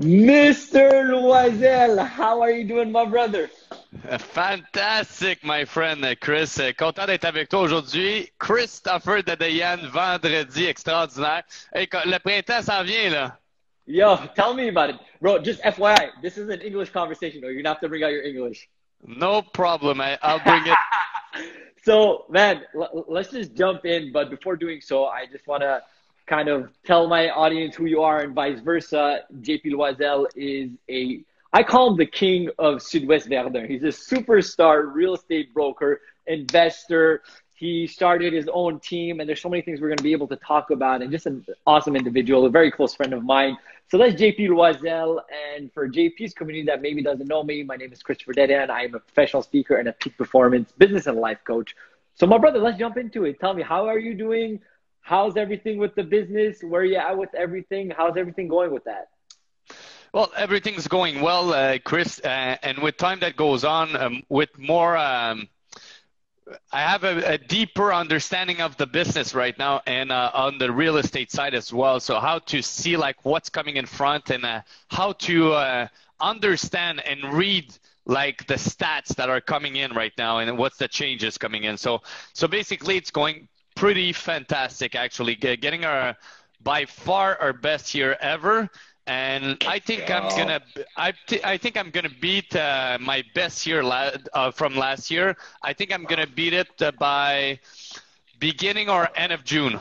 Mr. Loiselle, how are you doing, my brother? Fantastique, my friend Chris. Content d'être avec toi aujourd'hui. Christopher Dedeyan, vendredi extraordinaire. Hey, le printemps s'en vient, là. Yo, tell me about it. Bro, just FYI, this is an English conversation, or you're gonna have to bring out your English. No problem. I'll bring it. So, man, let's just jump in. But before doing so, I just want to kind of tell my audience who you are and vice versa. JP Loiselle is I call him the king of Sud-Ouest Verdun. He's a superstar real estate broker, investor. He started his own team, and there's so many things we're going to be able to talk about, and just an awesome individual, a very close friend of mine. So that's JP Loiselle, and for JP's community that maybe doesn't know me, my name is Christopher Dedeyan. I am a professional speaker and a peak performance business and life coach. So my brother, let's jump into it. Tell me, how are you doing? How's everything with the business? Where are you at with everything? How's everything going with that? Well, everything's going well, Chris. And with time that goes on, with more I have a deeper understanding of the business right now and on the real estate side as well. So how to see like what's coming in front and how to understand and read like the stats that are coming in right now and what's the changes coming in. So basically it's going pretty fantastic actually. Getting our by far our best year ever. And I think I think I'm gonna beat my best year from last year. I think I'm gonna beat it by beginning or end of June.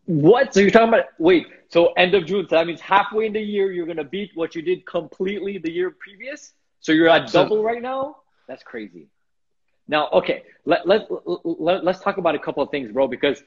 What? So you're talking about, wait, so end of June. So that means halfway in the year, you're going to beat what you did completely the year previous? So you're at Absolutely. double right now? That's crazy. Now, okay, let's talk about a couple of things, bro, because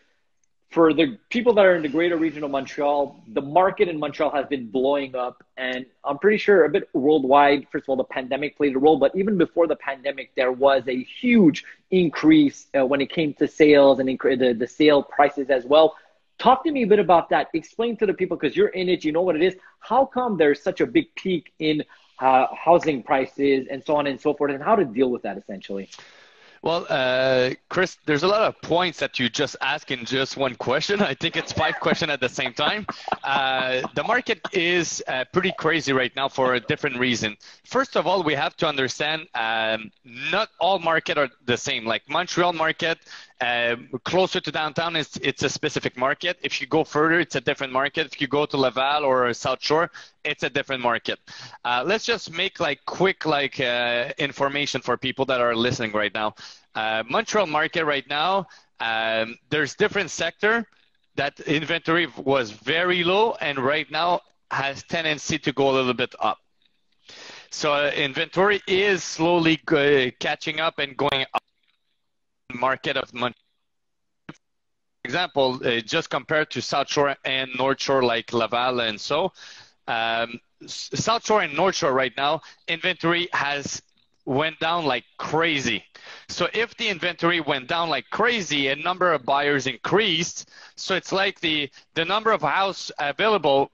for the people that are in the greater region of Montreal, the market in Montreal has been blowing up. And I'm pretty sure a bit worldwide, first of all, the pandemic played a role. But even before the pandemic, there was a huge increase when it came to sales and the sale prices as well. Talk to me a bit about that. Explain to the people, because you're in it, you know what it is. How come there's such a big peak in housing prices and so on and so forth, and how to deal with that essentially? Well, Chris, there's a lot of points that you just ask in just one question. I think it's five questions at the same time. The market is pretty crazy right now for a different reason. First of all, we have to understand not all market are the same. Like Montreal market, closer to downtown, it's a specific market. If you go further, it's a different market. If you go to Laval or South Shore, it's a different market. Let's just make like quick information for people that are listening right now. Montreal market right now, there's different sector that inventory was very low and right now has tendency to go a little bit up. So inventory is slowly catching up and going up in the market of Montreal. For example, just compared to South Shore and North Shore like Laval and so, South Shore and North Shore right now, inventory has went down like crazy. So if the inventory went down like crazy and number of buyers increased, so it's like the number of house available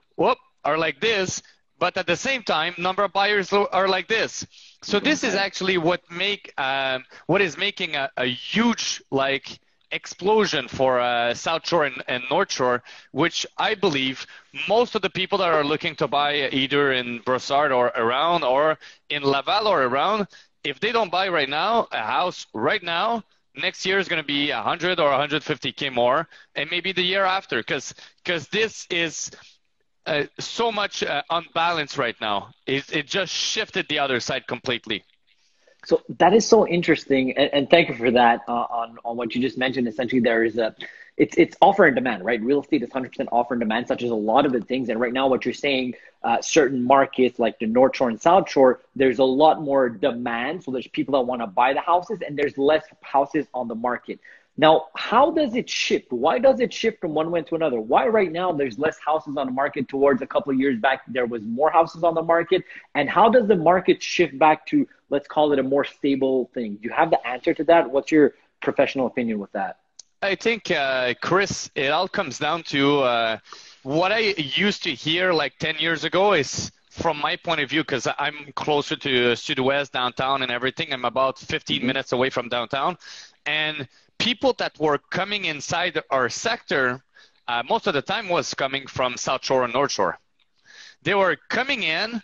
are like this, but at the same time, number of buyers are like this. So this is actually what is making a huge like explosion for South Shore and North Shore, which I believe most of the people that are looking to buy either in Brossard or around or in Laval or around, if they don't buy right now, a house right now, next year is going to be 100 or 150K more, and maybe the year after, because this is so much unbalanced right now. It just shifted the other side completely. So that is so interesting, and thank you for that on what you just mentioned. Essentially, there is it's offer and demand, right? Real estate is 100% offer and demand, such as a lot of the things. And right now, what you're saying, certain markets like the North Shore and South Shore, there's a lot more demand. So there's people that want to buy the houses, and there's less houses on the market. Now, how does it shift? Why does it shift from one way to another? Why right now there's less houses on the market towards a couple of years back there was more houses on the market? And how does the market shift back to, let's call it, a more stable thing? Do you have the answer to that? What's your professional opinion with that? I think, Chris, it all comes down to what I used to hear like 10 years ago is from my point of view, because I'm closer to Sud-Ouest, downtown and everything. I'm about 15 minutes away from downtown. And people that were coming inside our sector, most of the time was coming from South Shore and North Shore. they were coming in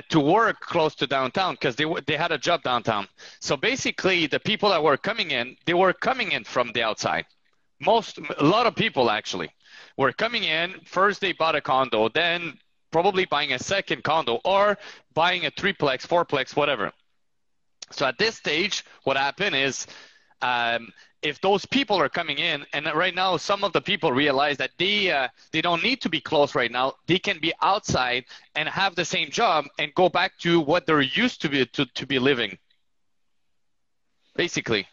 to work close to downtown because they had a job downtown. So basically, the people that were coming in, they were coming in from the outside. A lot of people actually were coming in. First, they bought a condo, then probably buying a second condo or buying a threeplex, fourplex, whatever. So at this stage, what happened is if those people are coming in, and right now some of the people realize that they don't need to be close right now. They can be outside and have the same job and go back to what they're used to be living, basically.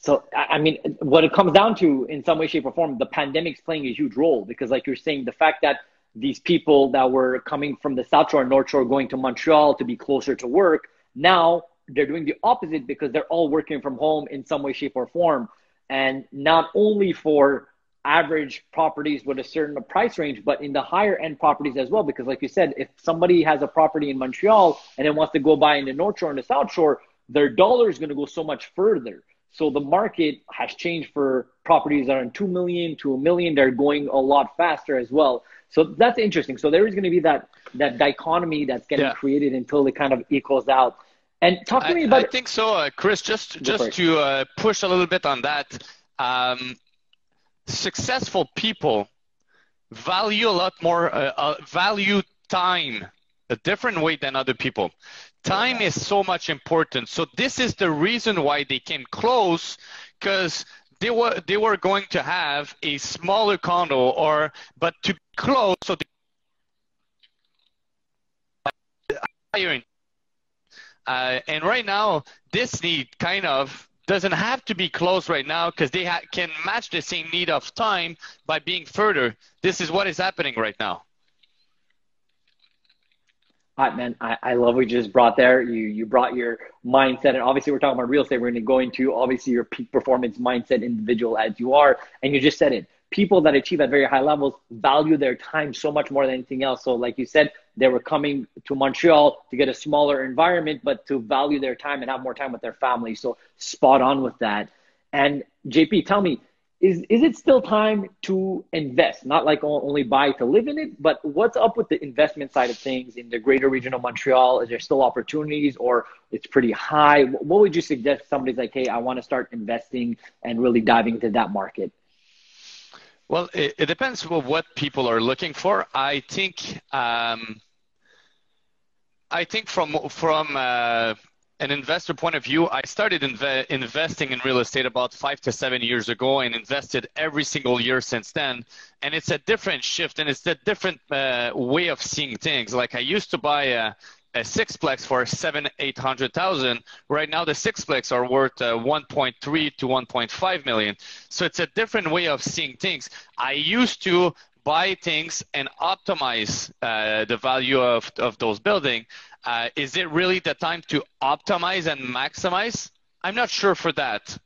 So, I mean, what it comes down to in some way, shape, or form, the pandemic's playing a huge role because, like you're saying, the fact that these people that were coming from the South Shore and North Shore going to Montreal to be closer to work, now they're doing the opposite because they're all working from home in some way, shape, or form. And not only for average properties with a certain price range, but in the higher end properties as well. Because like you said, if somebody has a property in Montreal and then wants to go buy in the North Shore and the South Shore, their dollar is going to go so much further. So the market has changed for properties that are in 2 million to 1 million. They're going a lot faster as well. So that's interesting. So there is going to be that dichotomy that's getting created until it kind of equals out. And talk to me about. I think so, Chris. Just to push a little bit on that, successful people value a lot more value time a different way than other people. Time is so much important. So this is the reason why they came close, because they were going to have a smaller condo but to be close, so they and right now this need kind of doesn't have to be close right now because they can match the same need of time by being further. This is what is happening right now. Man, I love what you just brought there. You brought your mindset, and obviously we're talking about real estate. We're going to go into obviously your peak performance mindset individual as you are, and you just said it. People that achieve at very high levels value their time so much more than anything else. So like you said, they were coming to Montreal to get a smaller environment, but to value their time and have more time with their family. So spot on with that. And JP, tell me, is it still time to invest? Not like only buy to live in it, but what's up with the investment side of things in the greater region of Montreal? Is there still opportunities or it's pretty high? What would you suggest somebody's like, hey, I want to start investing and really diving into that market? Well, it depends on what people are looking for. I think from an investor point of view, I started investing in real estate about 5 to 7 years ago and invested every single year since then. And it's a different shift and it's a different way of seeing things. Like I used to buy a sixplex for $700,000-800,000. Right now, the sixplex are worth 1.3 to 1.5 million. So it's a different way of seeing things. I used to buy things and optimize the value of those buildings. Is it really the time to optimize and maximize? I'm not sure for that.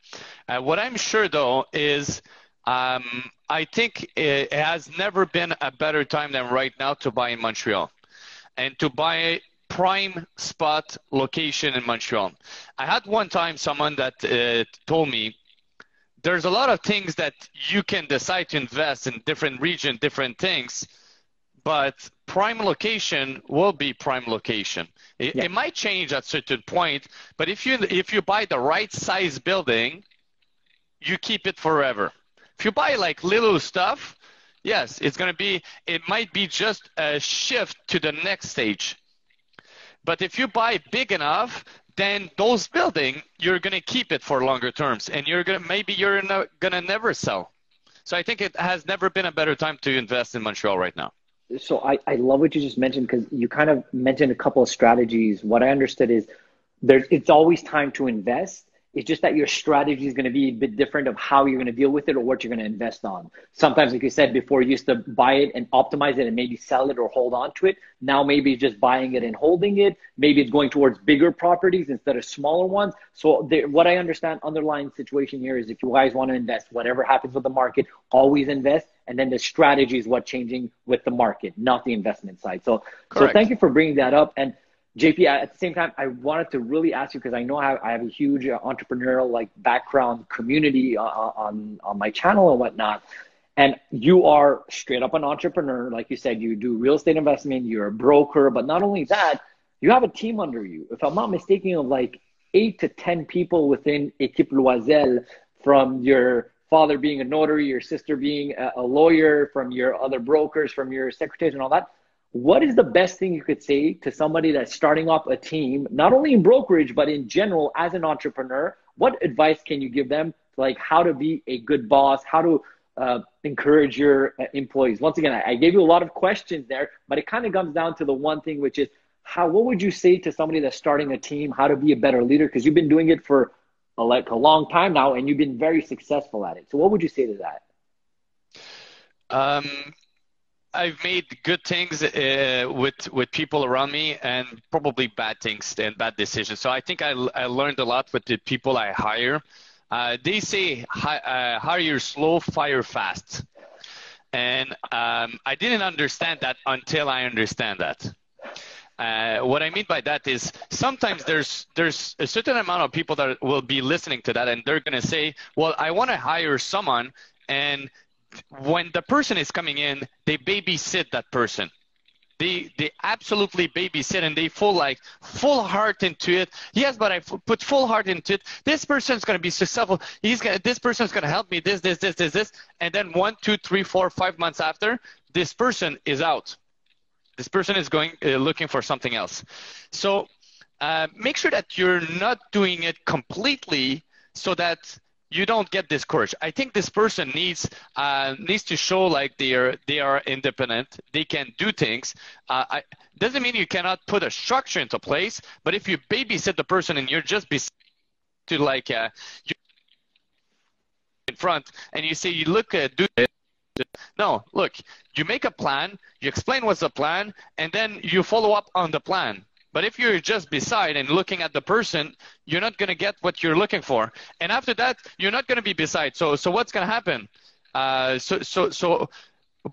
What I'm sure though is I think it has never been a better time than right now to buy in Montreal and to buy prime spot location in Montreal. I had one time someone that told me there's a lot of things that you can decide to invest in different region, different things, but prime location will be prime location. It might change at a certain point, but if you buy the right size building, you keep it forever. If you buy like little stuff, yes, it might be just a shift to the next stage. But if you buy big enough, then those buildings, you're going to keep it for longer terms, and you're going to never sell. So I think it has never been a better time to invest in Montreal right now. So I love what you just mentioned because you kind of mentioned a couple of strategies. What I understood is it's always time to invest. It's just that your strategy is going to be a bit different of how you're going to deal with it or what you're going to invest on. Sometimes, like you said before, you used to buy it and optimize it and maybe sell it or hold on to it. Now maybe it's just buying it and holding it. Maybe it's going towards bigger properties instead of smaller ones. So what I understand underlying situation here is if you guys want to invest, whatever happens with the market, always invest. And then the strategy is what's changing with the market, not the investment side. So thank you for bringing that up. And JP, at the same time, I wanted to really ask you because I know I have a huge entrepreneurial background community on my channel and whatnot. And you are straight up an entrepreneur. Like you said, you do real estate investment, you're a broker, but not only that, you have a team under you. If I'm not mistaken, of like 8 to 10 people within Équipe Loiselle, from your father being a notary, your sister being a lawyer, from your other brokers, from your secretaries and all that. What is the best thing you could say to somebody that's starting up a team, not only in brokerage, but in general as an entrepreneur? What advice can you give them, like how to be a good boss, how to encourage your employees? Once again, I gave you a lot of questions there, but it kind of comes down to the one thing, which is what would you say to somebody that's starting a team, how to be a better leader? Because you've been doing it for a long time now, and you've been very successful at it. So what would you say to that? I've made good things with people around me, and probably bad things and bad decisions. So I think I learned a lot with the people I hire. They say hire slow, fire fast. And I didn't understand that until I understand that. What I mean by that is sometimes there's a certain amount of people that will be listening to that, and they're going to say, well, I want to hire someone, and when the person is coming in, they babysit that person. They absolutely babysit, and they full heart into it. Yes, but I put full heart into it. This person's going to be successful. This person's going to help me. This. And then 1, 2, 3, 4, 5 months after, this person is out. This person is going looking for something else. So make sure that you're not doing it completely so that you don't get discouraged. I think this person needs to show like they are independent. They can do things. Doesn't mean you cannot put a structure into place. But if you babysit the person and you're just to like you in front and you say you look do it. No, look. You make a plan. You explain what's the plan, and then you follow up on the plan. But if you're just beside and looking at the person, you're not going to get what you're looking for. And after that, you're not going to be beside. So what's going to happen? So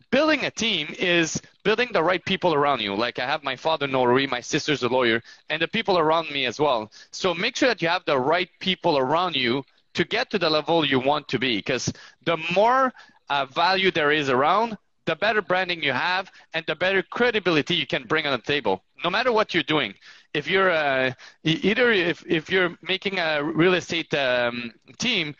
building a team is building the right people around you. Like I have my father notary, my sister's a lawyer, and the people around me as well. So make sure that you have the right people around you to get to the level you want to be. Because the more value there is around, the better branding you have, and the better credibility you can bring on the table. No matter what you're doing, if you're if you're making a real estate team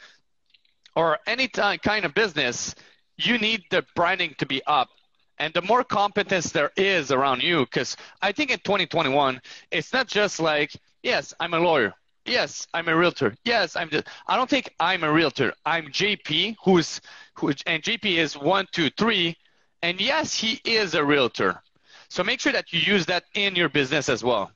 or any kind of business, you need the branding to be up, and the more competence there is around you. Because I think in 2021, it's not just like, yes, I'm a lawyer. Yes, I'm a realtor. Yes, I don't think I'm a realtor. I'm JP, and JP is 1, 2, 3. And yes, he is a realtor. So make sure that you use that in your business as well.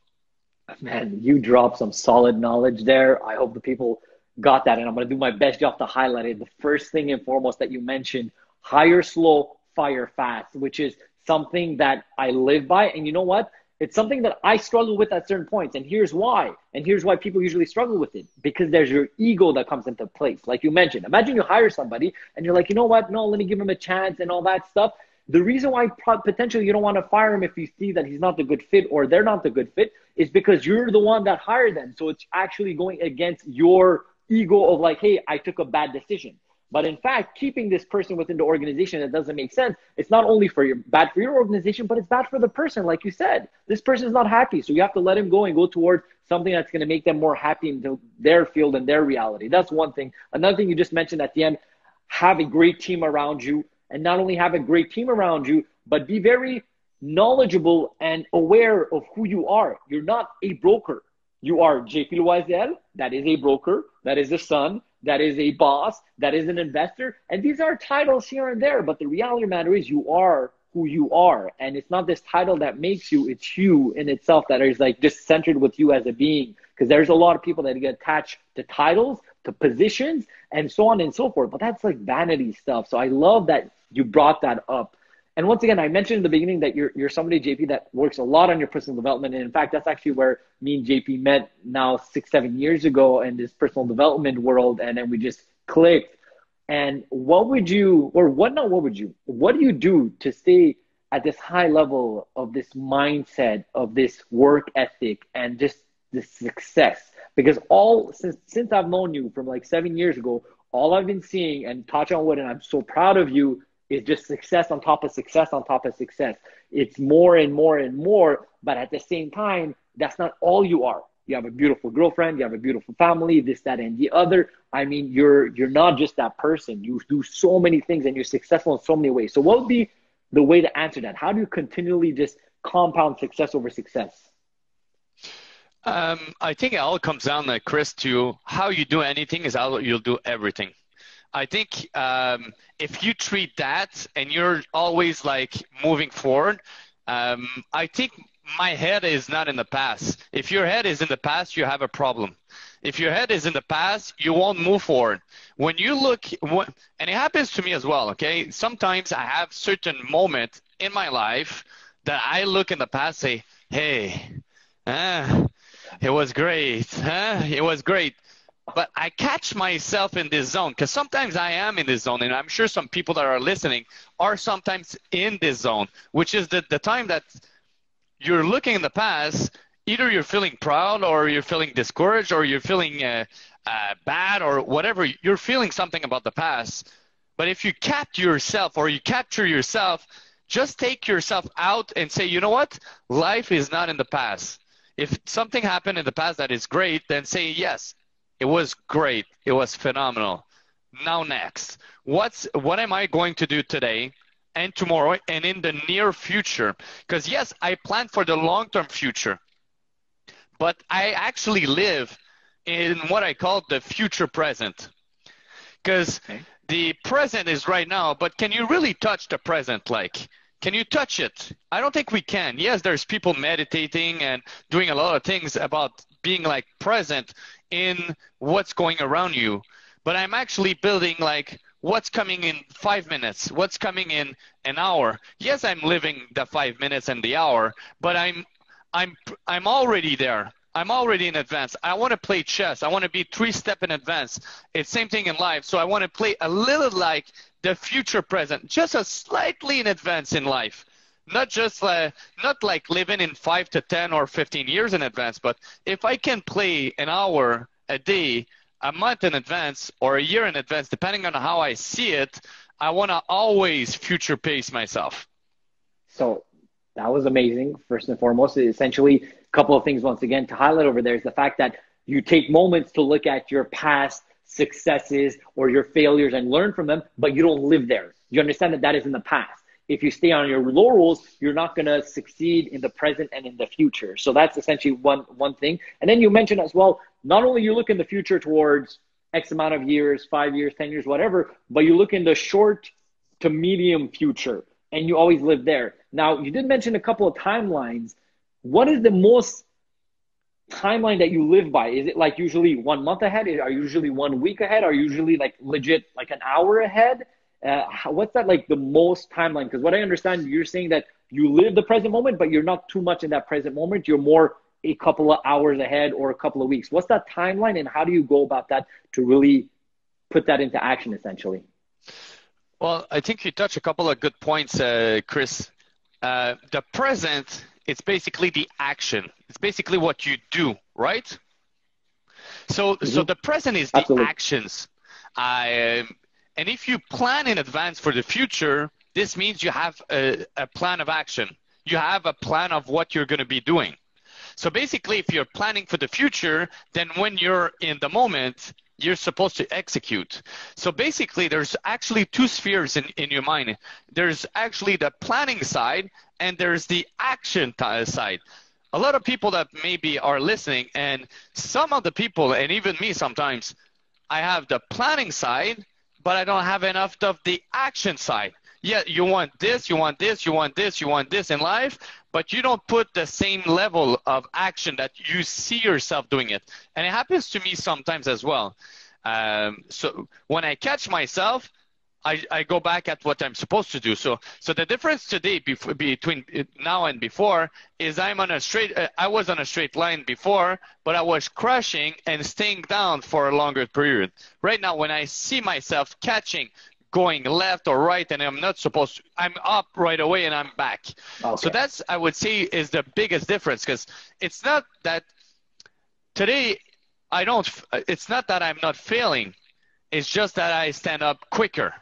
Man, you dropped some solid knowledge there. I hope the people got that, and I'm going to do my best job to highlight it. The first thing and foremost that you mentioned, hire slow, fire fast, which is something that I live by. And you know what? It's something that I struggle with at certain points. And here's why. And here's why people usually struggle with it. Because there's your ego that comes into place. Like you mentioned, imagine you hire somebody and you're like, you know what? No, let me give him a chance and all that stuff. The reason why potentially you don't want to fire him if you see that he's not the good fit or they're not the good fit is because you're the one that hired them. So it's actually going against your ego of like, hey, I took a bad decision. But in fact, keeping this person within the organization, that doesn't make sense. It's not only bad for your organization, but it's bad for the person. Like you said, this person is not happy. So you have to let him go and go towards something that's going to make them more happy in their field and their reality. That's one thing. Another thing you just mentioned at the end, have a great team around you. And not only have a great team around you, but be very knowledgeable and aware of who you are. You're not a broker. You are JP Loiselle, that is a broker, that is a son, that is a boss, that is an investor. And these are titles here and there, but the reality of the matter is you are who you are. And it's not this title that makes you, it's you in itself that is like just centered with you as a being. Because there's a lot of people that get attached to titles, to positions, and so on and so forth. But that's like vanity stuff. So I love that you brought that up. And once again, I mentioned in the beginning that you're somebody, JP, that works a lot on your personal development. And in fact, that's actually where me and JP met now 6, 7 years ago in this personal development world. And then we just clicked. And what do you do to stay at this high level of this mindset, of this work ethic, and just this success? Because since I've known you from like 7 years ago, all I've been seeing, and touch on wood, and I'm so proud of you, is just success on top of success on top of success. It's more and more and more, but at the same time, that's not all you are. You have a beautiful girlfriend, you have a beautiful family, this, that, and the other. I mean, you're not just that person. You do so many things and you're successful in so many ways. So what would be the way to answer that? How do you continually just compound success over success? I think it all comes down, Chris, to how you do anything is how you'll do everything. I think if you treat that and you're always like moving forward, I think my head is not in the past. If your head is in the past, you have a problem. If your head is in the past, you won't move forward. When you look, and it happens to me as well, okay? Sometimes I have certain moments in my life that I look in the past, say, hey, it was great. It was great. But I catch myself in this zone because sometimes I am in this zone, and I'm sure some people that are listening are sometimes in this zone, which is the time that you're looking in the past. Either you're feeling proud or you're feeling discouraged or you're feeling bad or whatever. You're feeling something about the past. But if you capture yourself, just take yourself out and say, you know what? Life is not in the past. If something happened in the past that is great, then say, yes, it was great. It was phenomenal. Now next, what am I going to do today and tomorrow and in the near future? Because yes, I plan for the long-term future, but I actually live in what I call the future present. Because the present is right now, but can you really touch the present? Like, can you touch it? I don't think we can. Yes, there's people meditating and doing a lot of things about being like present in what's going around you. But I'm actually building like what's coming in 5 minutes, what's coming in an hour. Yes, I'm living the 5 minutes and the hour, but I'm already there. I'm already in advance. I want to play chess. I want to be 3 steps in advance. It's same thing in life. So I want to play a little like the future present, just a slightly in advance in life. Not just not like living in 5 to 10 or 15 years in advance, but if I can play an hour a day, a month in advance, or a year in advance, depending on how I see it, I want to always future pace myself. So that was amazing. First and foremost, essentially a couple of things once again to highlight over there is the fact that you take moments to look at your past successes or your failures and learn from them, but you don't live there. You understand that that is in the past. If you stay on your laurels, you're not going to succeed in the present and in the future. So that's essentially one thing. And then you mentioned as well, not only you look in the future towards X amount of years, 5 years, 10 years, whatever, but you look in the short to medium future and you always live there. Now, you did mention a couple of timelines. What is the most timeline that you live by? Is it like usually 1 month ahead? Are you usually 1 week ahead? Are you usually like legit like an hour ahead? What's that like the most timeline? Because what I understand, you're saying that you live the present moment, but you're not too much in that present moment. You're more a couple of hours ahead or a couple of weeks. What's that timeline and how do you go about that to really put that into action essentially? Well, I think you touched a couple of good points, Chris. The present, it's basically the action. It's basically what you do, right? So the present is the Absolutely. actions. And if you plan in advance for the future, this means you have a plan of action. You have a plan of what you're going to be doing. So basically, if you're planning for the future, then when you're in the moment, you're supposed to execute. So basically, there's actually 2 spheres in your mind. There's actually the planning side, and there's the action side. A lot of people that maybe are listening, and some of the people, and even me sometimes, I have the planning side, but I don't have enough of the action side. Yeah, you want this, you want this, you want this, you want this in life, but you don't put the same level of action that you see yourself doing it. And it happens to me sometimes as well. So when I catch myself, I go back at what I'm supposed to do. So the difference today between now and before is I was on a straight line before, but I was crashing and staying down for a longer period. Right now, when I see myself catching, going left or right, and I'm not supposed to, I'm up right away and I'm back. Okay. So that's, I would say, is the biggest difference, because it's not that today it's not that I'm not failing. It's just that I stand up quicker.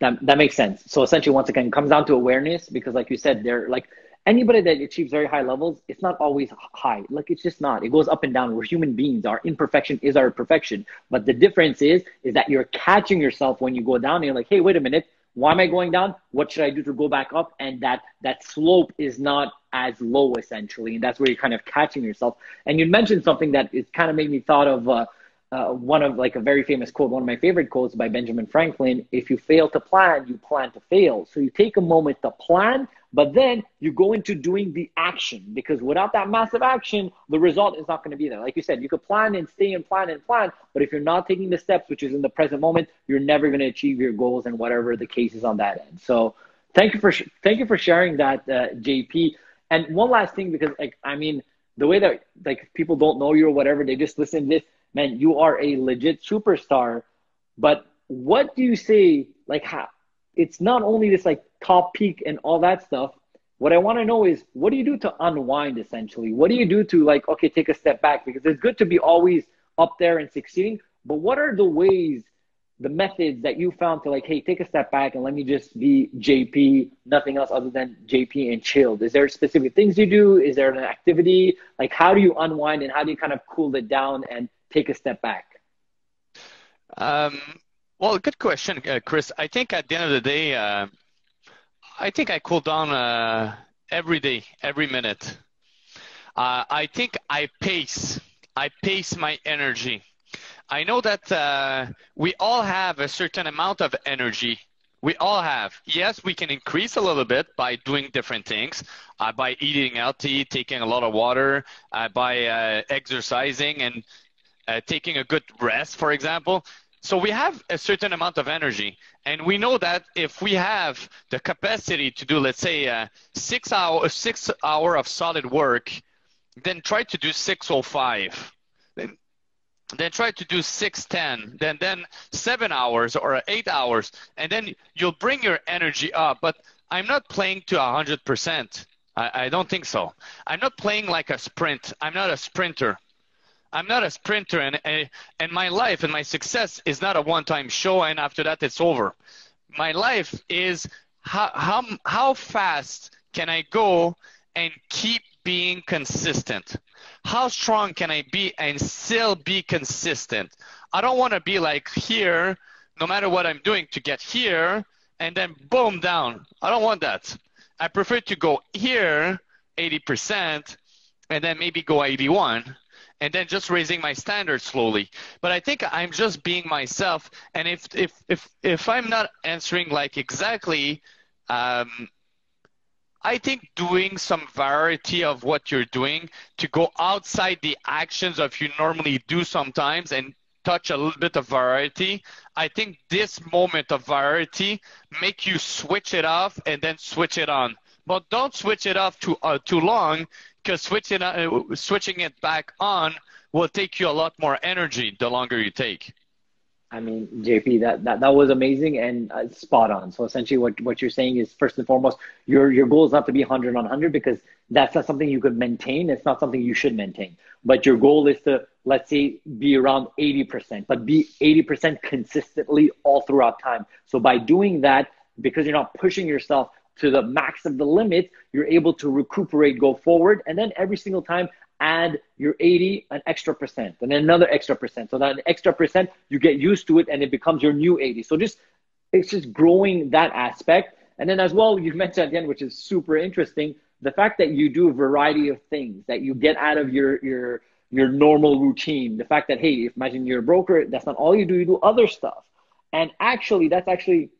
That makes sense. So essentially, once again, it comes down to awareness because, like you said, they're like anybody that achieves very high levels, it's not always high. Like it's just not. It goes up and down. We're human beings. Our imperfection is our perfection. But the difference is that you're catching yourself when you go down and you're like, hey, wait a minute. Why am I going down? What should I do to go back up? And that slope is not as low essentially. And that's where you're kind of catching yourself. And you mentioned something that it kind of made me thought of one of like a very famous quote, one of my favorite quotes by Benjamin Franklin. If you fail to plan, you plan to fail. So you take a moment to plan, but then you go into doing the action because without that massive action, the result is not going to be there. Like you said, you could plan and stay and plan, but if you're not taking the steps, which is in the present moment, you're never going to achieve your goals and whatever the case is on that end. So thank you for sharing that, JP. And one last thing, because like, I mean, the way that like people don't know you or whatever, they just listen to this, man, you are a legit superstar. But what do you say, like how, it's not only this like top peak and all that stuff. What I want to know is what do you do to unwind essentially? What do you do to like, okay, take a step back? Because it's good to be always up there and succeeding, but what are the ways, the methods that you found to like, hey, take a step back and let me just be JP, nothing else other than JP and chilled? Is there specific things you do? Is there an activity? Like how do you unwind and how do you kind of cool it down and take a step back? Well, good question, Chris. I think at the end of the day, I think I cool down every day, every minute. I think I pace my energy. I know that we all have a certain amount of energy. We all have. Yes, we can increase a little bit by doing different things, by eating healthy, taking a lot of water, by exercising and taking a good rest, for example. So we have a certain amount of energy, and we know that if we have the capacity to do, let's say, 6 hour of solid work, then try to do 6:05. Then try to do 6:10, then 7 hours or 8 hours, and then you'll bring your energy up. But I'm not playing to 100%. I don't think so. I'm not playing like a sprint. I'm not a sprinter. And my life and my success is not a one-time show, and after that it's over. My life is how fast can I go and keep being consistent? How strong can I be and still be consistent? I don't want to be like here, no matter what I'm doing, to get here and then boom, down. I don't want that. I prefer to go here 80% and then maybe go 81 and then just raising my standards slowly. But I think I'm just being myself. And if I'm not answering like exactly, I think doing some variety of what you're doing to go outside the actions of you normally do sometimes and touch a little bit of variety. I think this moment of variety make you switch it off and then switch it on. But don't switch it off too long, because switching it back on will take you a lot more energy the longer you take. I mean, JP, that was amazing and spot on. So essentially what you're saying is, first and foremost, your goal is not to be 100 on 100, because that's not something you could maintain. It's not something you should maintain. But your goal is to, let's say, be around 80%, but be 80% consistently all throughout time. So by doing that, because you're not pushing yourself to the max of the limit, you're able to recuperate, go forward, and then every single time add your 80, an extra percent, and then another extra percent. So that an extra percent, you get used to it and it becomes your new 80. So it's just growing that aspect. And then as well, you mentioned at the end, which is super interesting, the fact that you do a variety of things that you get out of your normal routine. The fact that, hey, imagine you're a broker, that's not all you do other stuff. And actually, that's actually,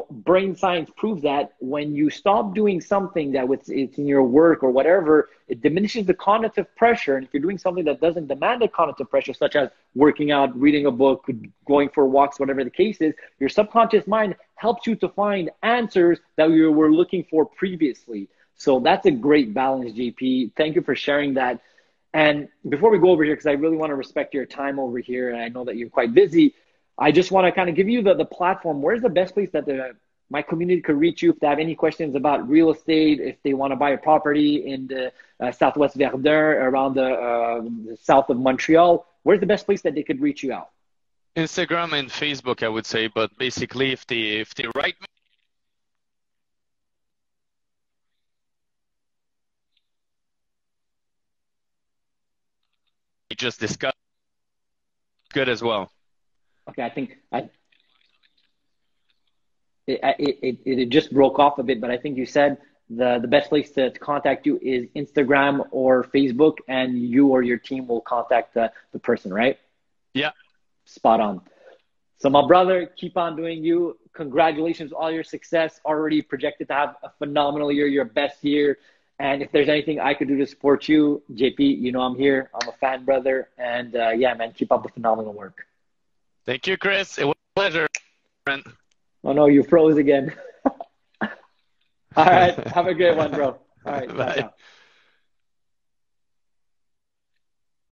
brain science proves that when you stop doing something that it's in your work or whatever, it diminishes the cognitive pressure. And if you're doing something that doesn't demand the cognitive pressure, such as working out, reading a book, going for walks, whatever the case is, your subconscious mind helps you to find answers that you were looking for previously. So that's a great balance, JP. Thank you for sharing that. And before we go over here, because I really want to respect your time over here, and I know that you're quite busy, I just want to kind of give you the platform. Where's the best place that my community could reach you if they have any questions about real estate, if they want to buy a property in the Southwest Verdun, around the south of Montreal? Where's the best place that they could reach you out? Instagram and Facebook, I would say, but basically if they write me, just discuss good as well. Okay, I think it just broke off a bit, but I think you said the best place to contact you is Instagram or Facebook, and you or your team will contact the person, right? Yeah. Spot on. So my brother, keep on doing you. Congratulations, all your success. Already projected to have a phenomenal year, your best year. And if there's anything I could do to support you, JP, you know I'm here. I'm a fan, brother. And yeah, man, keep up the phenomenal work. Thank you, Chris. It was a pleasure. Oh no, you froze again. All right, have a good one, bro. All right, ciao, Bye. ciao.